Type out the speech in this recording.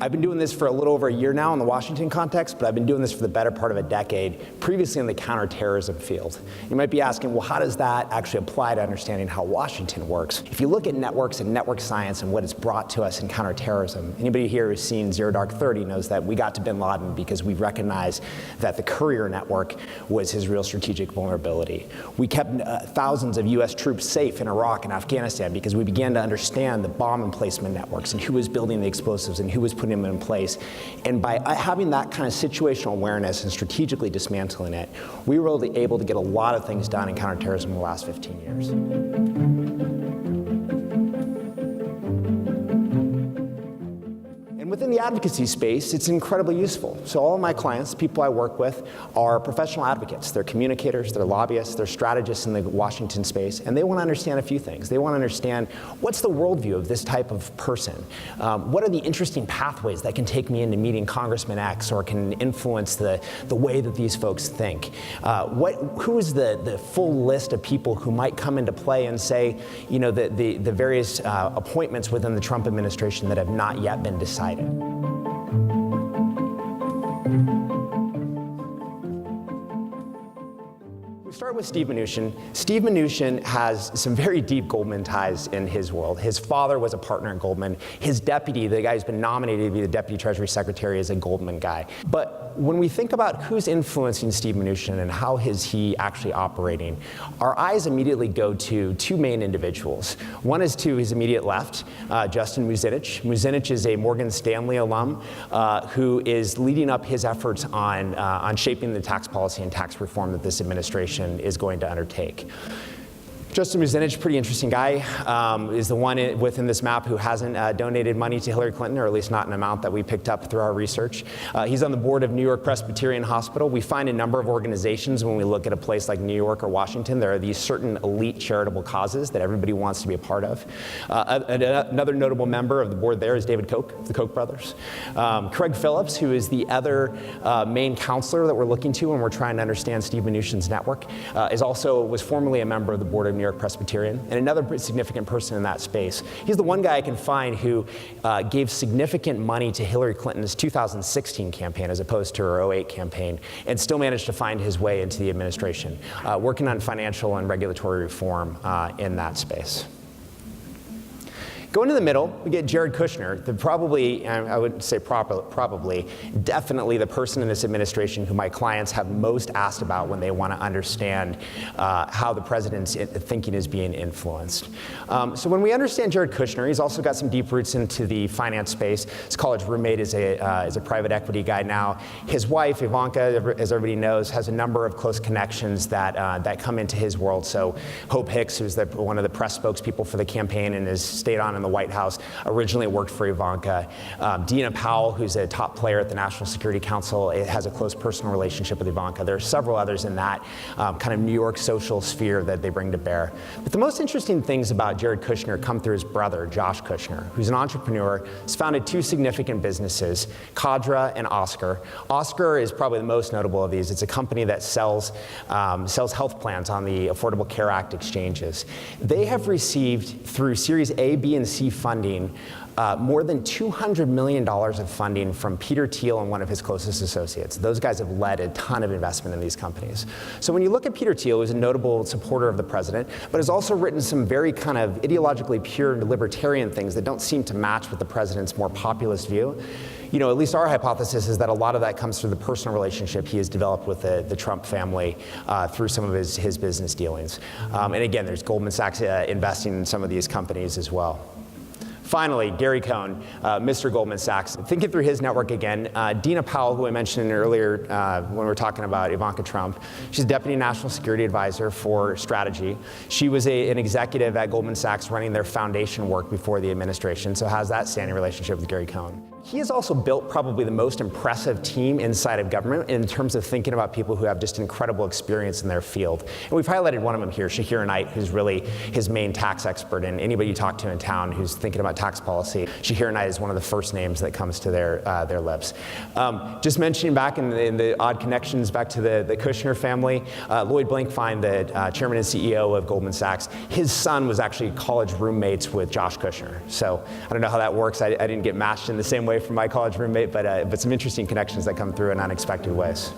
I've been doing this for a little over a year now in the Washington context, but I've been doing this for the better part of a decade, previously in the counterterrorism field. You might be asking, well, how does that actually apply to understanding how Washington works? If you look at networks and network science and what it's brought to us in counterterrorism, anybody here who's seen Zero Dark 30 knows that we got to bin Laden because we recognized that the courier network was his real strategic vulnerability. We kept thousands of US troops safe in Iraq and Afghanistan because we began to understand the bomb emplacement networks and who was building the explosives and who was putting them in place. And by having that kind of situational awareness and strategically dismantling it, we were able to get a lot of things done in counterterrorism in the last 15 years. Within the advocacy space, it's incredibly useful. So all of my clients, people I work with, are professional advocates. They're communicators, they're lobbyists, they're strategists in the Washington space, and they want to understand a few things. They want to understand what's the worldview of this type of person? What are the interesting pathways that can take me into meeting Congressman X or can influence the way that these folks think? Who is the full list of people who might come into play and say, you know, the various appointments within the Trump administration that have not yet been decided? Start with Steve Minuchin. Steve Minuchin has some very deep Goldman ties in his world. His father was a partner at Goldman. His deputy, the guy who's been nominated to be the Deputy Treasury Secretary, is a Goldman guy. But when we think about who's influencing Steve Minuchin and how is he actually operating, our eyes immediately go to two main individuals. One is to his immediate left, Justin Muzinich. Muzinich is a Morgan Stanley alum who is leading up his efforts on shaping the tax policy and tax reform that this administration is going to undertake. Justin Muzinich, pretty interesting guy, is the one within this map who hasn't donated money to Hillary Clinton, or at least not an amount that we picked up through our research. He's on the board of New York Presbyterian Hospital. We find a number of organizations when we look at a place like New York or Washington. There are these certain elite charitable causes that everybody wants to be a part of. Another notable member of the board there is David Koch, the Koch brothers. Craig Phillips, who is the other main counselor that we're looking to when we're trying to understand Steve Minuchin's network, was formerly a member of the board of New York Presbyterian, and another significant person in that space. He's the one guy I can find who gave significant money to Hillary Clinton's 2016 campaign as opposed to her 2008 campaign, and still managed to find his way into the administration, working on financial and regulatory reform in that space. Going to the middle, we get Jared Kushner, I would say probably, definitely the person in this administration who my clients have most asked about when they want to understand how the president's thinking is being influenced. So when we understand Jared Kushner, he's also got some deep roots into the finance space. His college roommate is a private equity guy now. His wife, Ivanka, as everybody knows, has a number of close connections that come into his world. So Hope Hicks, who's one of the press spokespeople for the campaign and has stayed on in the White House, originally worked for Ivanka. Dina Powell, who's a top player at the National Security Council, has a close personal relationship with Ivanka. There are several others in that kind of New York social sphere that they bring to bear. But the most interesting things about Jared Kushner come through his brother, Josh Kushner, who's an entrepreneur. He's founded two significant businesses, Cadra and Oscar. Oscar is probably the most notable of these. It's a company that sells health plans on the Affordable Care Act exchanges. They have received, through Series A, B, and C funding, more than $200 million of funding from Peter Thiel and one of his closest associates. Those guys have led a ton of investment in these companies. So when you look at Peter Thiel, who's a notable supporter of the president, but has also written some very kind of ideologically pure libertarian things that don't seem to match with the president's more populist view, you know, at least our hypothesis is that a lot of that comes through the personal relationship he has developed with the Trump family through some of his business dealings. And again, there's Goldman Sachs investing in some of these companies as well. Finally, Gary Cohn, Mr. Goldman Sachs. Thinking through his network again, Dina Powell, who I mentioned earlier when we were talking about Ivanka Trump, she's Deputy National Security Advisor for Strategy. She was an executive at Goldman Sachs running their foundation work before the administration, so has that standing relationship with Gary Cohn. He has also built probably the most impressive team inside of government in terms of thinking about people who have just incredible experience in their field. And we've highlighted one of them here, Shahir Knight, who's really his main tax expert, and anybody you talk to in town who's thinking about tax policy. Shahir Knight is one of the first names that comes to their lips. Just mentioning back in the odd connections back to the Kushner family, Lloyd Blankfein, the chairman and CEO of Goldman Sachs, his son was actually college roommates with Josh Kushner. So I don't know how that works. I didn't get matched in the same way from my college roommate, but some interesting connections that come through in unexpected ways.